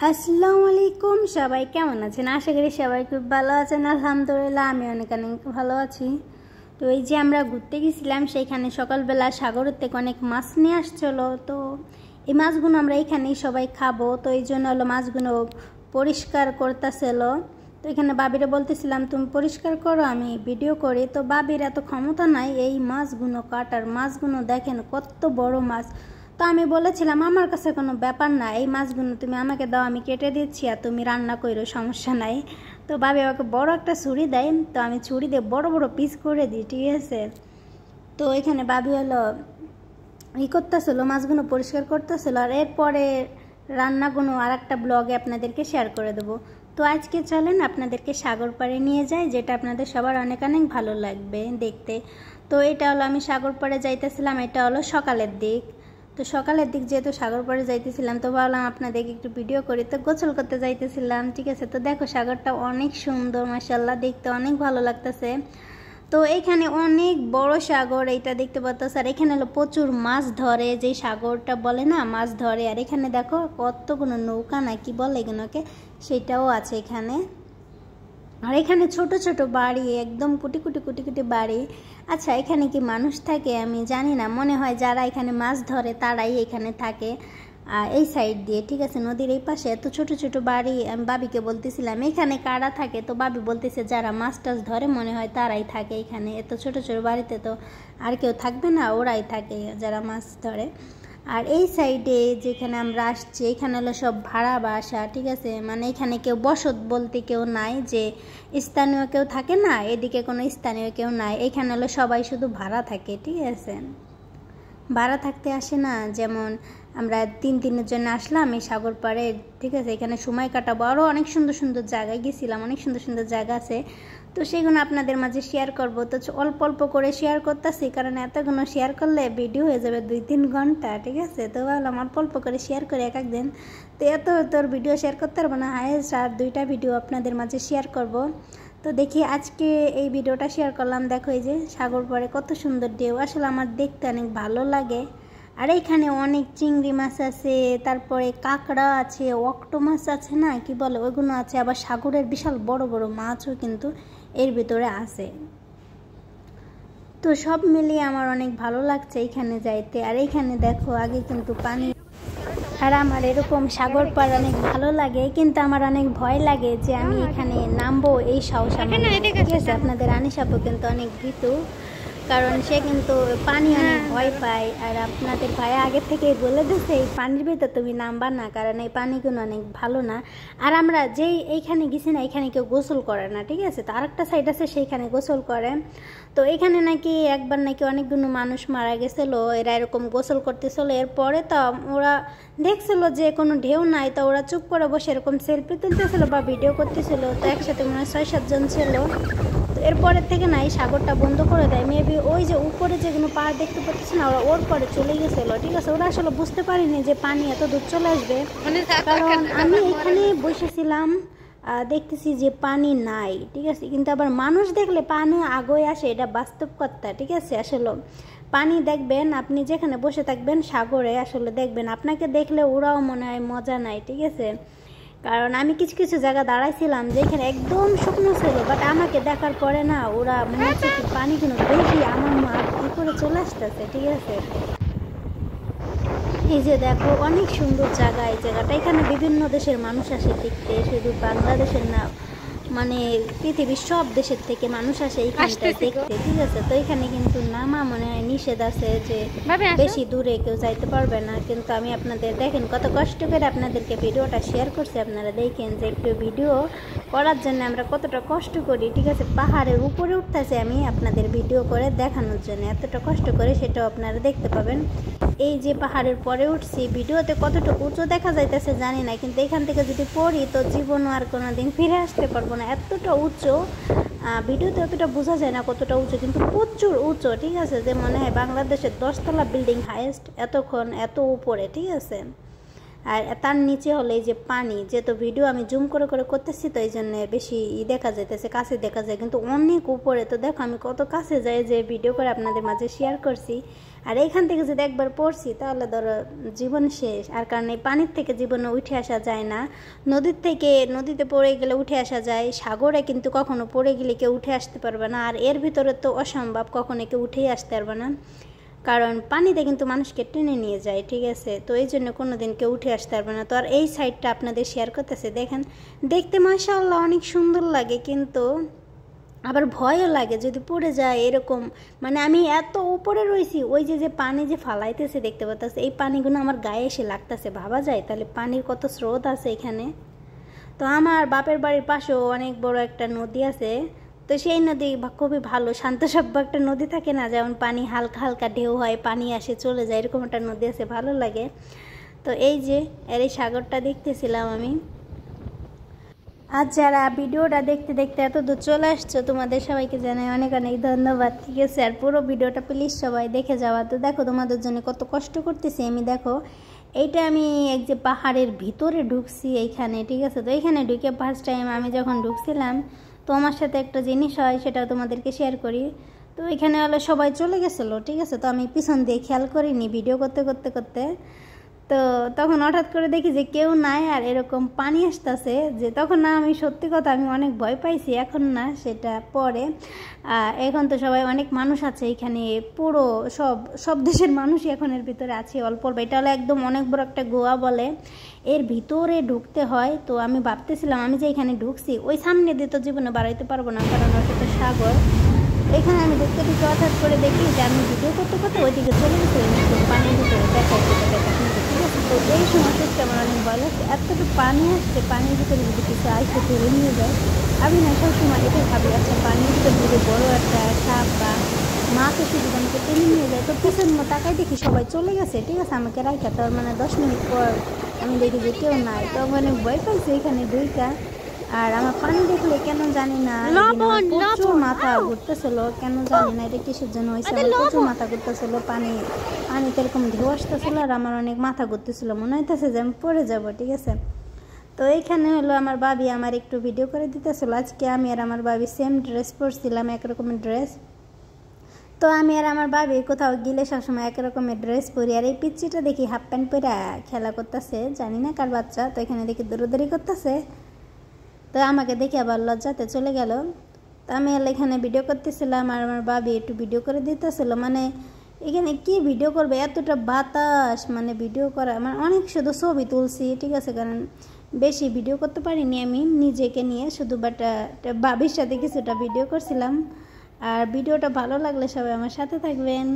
আসসালামু আলাইকুম, সবাই কেমন আছেন? আশা করি সবাই খুব ভালো আছেন। আলহামদুলিল্লাহ আমি অনেক ভালো আছি। তো এই যে আমরা ঘুরতে গেছিলাম, সেইখানে সকালবেলা সাগরের থেকে অনেক মাছ নিয়ে আসছিলো। তো এই মাছগুলো আমরা এখানেই সবাই খাবো, তো এই জন্য হলো মাছগুলো পরিষ্কার করতেছিল। তো এখানে বাবিরে বলতেছিলাম তুমি পরিষ্কার করো, আমি ভিডিও করি। তো বাবির এত ক্ষমতা নাই এই মাছগুলো কাটার। মাছগুলো দেখেন কত বড় মাছ। তো আমি বলেছিলাম আমার কাছে কোনো ব্যাপার না, এই মাছগুলো তুমি আমাকে দাও, আমি কেটে দিচ্ছি আর তুমি রান্না করো, সমস্যা নাই। তো ভাবি আমাকে বড় একটা ছুরি দেয়, তো আমি ছুরি দিয়ে বড় বড় পিস করে দিই, ঠিক আছে। তো এখানে ভাবি হলো করতেছিল, মাছগুলো পরিষ্কার করতেছিল। আর এরপরে রান্নাগুলো আর একটা ব্লগে আপনাদেরকে শেয়ার করে দেবো। তো আজকে চলেন আপনাদেরকে সাগর পাড়ে নিয়ে যাই, যেটা আপনাদের সবার অনেক অনেক ভালো লাগবে দেখতে। তো এটা হলো আমি সাগর পাড়ে যাইতেছিলাম, এটা হলো সকালের দিক। তো সকালের দিক যেহেতু সাগর পাড়ে যাইতেছিলাম, তো ভাবলাম আপনাদেরকে একটু ভিডিও করি। তো গোসল করতে যাইতেছিলাম, ঠিক আছে। তো দেখো সাগরটা অনেক সুন্দর, মাশাআল্লাহ, দেখতে অনেক ভালো লাগতেছে। তো এইখানে অনেক বড় সাগর, এইটা দেখতে পাচ্ছ। আর এখানে হলো প্রচুর মাছ ধরে, যে সাগরটা বলে না, মাছ ধরে। আর এখানে দেখো কতগুলো নৌকা না কি বলে এগুলোকে, সেটাও আছে এখানে। আর এখানে ছোট ছোট বাড়ি, একদম কুটি কুটি কুটি কুটি বাড়ি। আচ্ছা এখানে কি মানুষ থাকে আমি জানি না, মনে হয় যারা এখানে মাছ ধরে তারাই এখানে থাকে এই সাইড দিয়ে, ঠিক আছে। নদীর এই পাশে এত ছোট ছোট বাড়ি। আমি বাবিকে বলতেছিলাম এখানে কারা থাকে, তো বাবি বলতেছে যারা মাছ টাছ ধরে মনে হয় তারাই থাকে এখানে। এত ছোট ছোট বাড়িতে তো আর কেউ থাকবে না, ওরাই থাকে যারা মাছ ধরে। আর এই সাইডে যেখানে আমরা আসছি এখানে হলো সব ভাড়া বাসা, ঠিক আছে। মানে এখানে কেউ বসত বলতে কেউ নাই, যে স্থানীয় কেউ থাকে না, এদিকে কোনো স্থানীয় কেউ নাই। এখানে হলো সবাই শুধু ভাড়া থাকে, ঠিক আছে। ভাড়া থাকতে আসে না, যেমন আমরা 3 দিনের জন্য আসলাম এই সাগর পাড়ে, ঠিক আছে। এখানে সময় কাটাবো, আরও অনেক সুন্দর সুন্দর জায়গায় গেছিলাম, অনেক সুন্দর সুন্দর জায়গা আছে। তো সেগুলো আপনাদের মাঝে শেয়ার করব। তো অল্প অল্প করে শেয়ার করতেছি, কারণ এতগুলো শেয়ার করলে ভিডিও হয়ে যাবে 2-3 ঘন্টা, ঠিক আছে। তো ভাবলাম অল্প অল্প করে শেয়ার করে এক একদিন। তো তোর ভিডিও শেয়ার করতে পারবো না, হায়েস্ট আর 2টা ভিডিও আপনাদের মাঝে শেয়ার করব। তো দেখি আজকে এই ভিডিওটা শেয়ার করলাম। দেখো এই যে সাগর পাড়ে কত সুন্দর ঢেউ, আসলে আমার দেখতে অনেক ভালো লাগে। আর এখানে অনেক চিংড়ি মাছ আছে, তারপরে কাঁকড়া আছে, অক্টো মাছ আছে না কি বলে ওইগুলো আছে, আবার সাগরের বিশাল বড় বড় মাছও কিন্তু এর ভিতরে আছে। তো সব মিলিয়ে আমার অনেক ভালো লাগছে এখানে যাইতে। আর এইখানে দেখো আগে কিন্তু পানি। আর আমার এরকম সাগর পাড় অনেক ভালো লাগে, কিন্তু আমার অনেক ভয় লাগে যে আমি এখানে নামবো, এই সাহস আমার নেই, ঠিক আছে। আপনাদের আনিসাপও কিন্তু অনেক ভীতু, কারণ সে কিন্তু পানি অনেক ভয় পায়। আর আপনাদের ভাই আগে থেকেই বলে দিচ্ছে এই পানির ভিতর তুমি নামবা না, কারণ এই পানিগুলো অনেক ভালো না। আর আমরা যেই এইখানে গেছি না, এখানে কেউ গোসল করে না, ঠিক আছে। তো আরেকটা সাইড আছে সেইখানে গোসল করে। তো এখানে নাকি একবার নাকি অনেকগুলো মানুষ মারা গেছিলো, এরা এরকম গোসল করতেছিল। এরপরে তো ওরা দেখছিল যে কোনো ঢেউ নাই, তো ওরা চুপ করে বসে এরকম সেলফি তুলতেছিল বা ভিডিও করতেছিল। তো একসাথে মনে হয় 6-7 জন ছিল। তো এরপরের থেকে না এই সাগরটা বন্ধ করে দেয়। মেবি ওই যে উপরে যেগুলো পাড় দেখতে পাচ্ছি না, ওরা ওর পরে চলে গেছিলো, ঠিক আছে। ওরা আসলে বুঝতে পারিনি যে পানি এত দূর চলে আসবে, কারণ আমি এখানে বসেছিলাম দেখতেছি যে পানি নাই, ঠিক আছে। কিন্তু আবার মানুষ দেখলে পানি আগে আসে, এটা বাস্তব কথা, ঠিক আছে। আসলে পানি দেখবেন আপনি যেখানে বসে থাকবেন সাগরে, আসলে দেখবেন আপনাকে দেখলে ওরাও মনে হয় মজা নাই, ঠিক আছে। কারণ আমি কিছু কিছু জায়গা দাঁড়াইছিলাম যেখানে একদম শুকনো ছিল, বাট আমাকে দেখার পরে না ওরা মনে হচ্ছে কি পানিগুলো বেশি আমার মাঠ কি করে চলে আসতেছে, ঠিক আছে। এই যে দেখো অনেক সুন্দর জায়গা, এই জায়গাটা। এখানে বিভিন্ন দেশের মানুষ আসে দেখতে, শুধু বাংলাদেশের না, মানে পৃথিবীর সব দেশের থেকে মানুষ আসে এইখানটা দেখতে, ঠিক আছে। তো এখানে কিন্তু নামা মনে হয় নিষেধ আছে, যে বেশি দূরে কেউ যাইতে পারবে না। কিন্তু আমি আপনাদের দেখেন কত কষ্ট করে আপনাদেরকে ভিডিওটা শেয়ার করছি, আপনারা দেখেন যে একটু ভিডিও করার জন্য আমরা কতটা কষ্ট করি, ঠিক আছে। পাহাড়ের উপরে উঠতেছে আমি আপনাদের ভিডিও করে দেখানোর জন্য, এতটা কষ্ট করে সেটাও আপনারা দেখতে পাবেন। এই যে পাহাড়ের পরে উঠছি, ভিডিওতে কতটা উঁচু দেখা যাইতেছে জানি না, কিন্তু এখান থেকে যদি পড়ি তো জীবনও আর কোনো দিন ফিরে আসতে পারবো না, এতটা উঁচু। ভিডিওতে অতটা বোঝা যায় না কতটা উঁচু, কিন্তু প্রচুর উঁচু, ঠিক আছে। যে মনে হয় বাংলাদেশের 10তলা বিল্ডিং হাইয়েস্ট, এতক্ষণ এত উপরে, ঠিক আছে। আর তার নিচে হলো এই যে পানি, যেহেতু ভিডিও আমি জুম করে করে করতেছি, তো এই জন্য বেশি দেখা যাইতেছে, কাছে দেখা যায়, কিন্তু অনেক উপরে। তো দেখো আমি কত কাছে যাই যে ভিডিও করে আপনাদের মাঝে শেয়ার করছি। আর এইখান থেকে যদি একবার পড়ছি তাহলে ধরো জীবন শেষ। আর কারণ এই পানির থেকে জীবনে উঠে আসা যায় না, নদীতে পড়ে গেলে উঠে আসা যায়, সাগরে কিন্তু কখনো পড়ে গেলে কেউ উঠে আসতে পারবে না। আর এর ভিতরে তো অসম্ভব, কখনো কেউ উঠেই আসতে পারবে না, কারণ পানিতে কিন্তু মানুষকে টেনে নিয়ে যায়, ঠিক আছে। তো এই জন্য কোনো দিন কেউ উঠে আসতে পারবে না। তো আর এই সাইডটা আপনাদের শেয়ার করতেছে, দেখেন দেখতে মাশাআল্লাহ অনেক সুন্দর লাগে, কিন্তু আবার ভয়ও লাগে যদি পড়ে যায় এরকম। মানে আমি এত উপরে রয়েছি, ওই যে পানি যে ফালাইতেছে দেখতে পাচ্ছি, এই পানিগুলো আমার গায়ে এসে লাগতেছে, ভাবা যায় তাহলে পানির কত স্রোত আছে এখানে। তো আমার বাপের বাড়ির পাশেও অনেক বড় একটা নদী আছে, তো সেই নদী খুবই ভালো শান্তসভ্য একটা নদী থাকে না, যেমন পানি হালকা হালকা ঢেউ হয়, পানি আসে চলে যায়, এরকম একটা নদী আছে, ভালো লাগে। তো এই যে এই সাগরটা দেখতেছিলাম আমি। আর যারা ভিডিওটা দেখতে দেখতে এত দূর চলে আসছো, তোমাদের সবাইকে জানাই অনেক অনেক ধন্যবাদ, ঠিক আছে। আর পুরো ভিডিওটা প্লিজ সবাই দেখে যাওয়া। তো দেখো তোমাদের জন্য কত কষ্ট করতেছি আমি, দেখো এইটা আমি এক যে পাহাড়ের ভিতরে ঢুকছি এইখানে, ঠিক আছে। তো এইখানে ঢুকে ফার্স্ট টাইম আমি যখন ঢুকছিলাম, তো আমার সাথে একটা জিনিস হয়, সেটাও তোমাদেরকে শেয়ার করি। তো এখানে হলো সবাই চলে গেছিলো, ঠিক আছে। তো আমি পিছন দিয়ে খেয়াল করিনি, ভিডিও করতে করতে করতে তো তখন হঠাৎ করে দেখি যে কেউ নাই, আর এরকম পানি আসতেছে, যে তখন না আমি সত্যি কথা আমি অনেক ভয় পাইছি, এখন না সেটা পরে। এখন তো সবাই অনেক মানুষ আছে এখানে, পুরো সব দেশের মানুষই এখন এর ভিতরে আছে অল্প অল্প। এটা হলো একদম অনেক বড় একটা গোয়া বলে, এর ভিতরে ঢুকতে হয়। তো আমি ভাবতেছিলাম আমি যে এখানে ঢুকছি, ওই সামনে দিয়ে তো জীবনে বাড়াইতে পারবো না, কারণ ওটা তো সাগর। এখানে আমি ঢুকতে ঢুকতে হঠাৎ করে দেখি যে আমি ভিডিও করতে করতে ওইদিকে চলে গেছি, পানির ভিতরে দেখাইতে, ঠিক আছে। তো এই সময় সত্যি আমার অনেক ভয় লাগছে, এতটুকু পানি আসছে, পানির ভিতরে যদি কিছু আইসে তুলে নিয়ে যায়, আমি না সবসময় এটাই ভাবি, আচ্ছা পানির ভিতরে যদি বড়ো একটা সাপ বা মাকে শুধু আমাকে টেনে নিয়ে যায়। তো পেছন তাকাই দেখি সবাই চলে গেছে, ঠিক আছে, আমাকে রাখা। তার মানে 10 মিনিট পর আমি দেখি যে কেউ নাই, তো মানে ভয় পাইছে এখানে দুইটা। আর আমার পানি দেখলে কেন জানি না প্রচুর মাথা ঘুরতেছিল, কেন জানি না এটা কিসের জন্য হয়েছে, আমার প্রচুর মাথা ঘুরতেছিল, পানিতে এরকম ঢেউ আসতেছিল, আর আমার অনেক মাথা ঘুরতেছিল, মনে হইতেছে যে আমি পড়ে যাব, ঠিক আছে। তো এইখানে হলো আমার ভাবি আমার একটু ভিডিও করে দিতেছিল। আজকে আমি আর আমার ভাবি সেম ড্রেস পরছিলাম, একরকমের ড্রেস। তো আমি আর আমার ভাবি কোথাও গেলে সবসময় একরকমের ড্রেস পরি। আর এই পিচ্চিটা দেখি হাফ প্যান্ট পরে খেলা করতেছে, জানি না কার বাচ্চা। তো এখানে দেখি দৌড়াদৌড়ি করতেছে, তো আমাকে দেখে আবার লজ্জাতে চলে গেল। তো আমি এখানে ভিডিও করতেছিলাম, আর আমার ভাবি একটু ভিডিও করে দিতেছিল। মানে এখানে কি ভিডিও করবে, এতটা বাতাস, মানে ভিডিও করা মানে অনেক, শুধু ছবি তুলছি, ঠিক আছে, কারণ বেশি ভিডিও করতে পারিনি আমি নিজেকে নিয়ে, শুধু ভাবির সাথে কিছুটা ভিডিও করছিলাম। আর ভিডিওটা ভালো লাগলে সবাই আমার সাথে থাকবেন।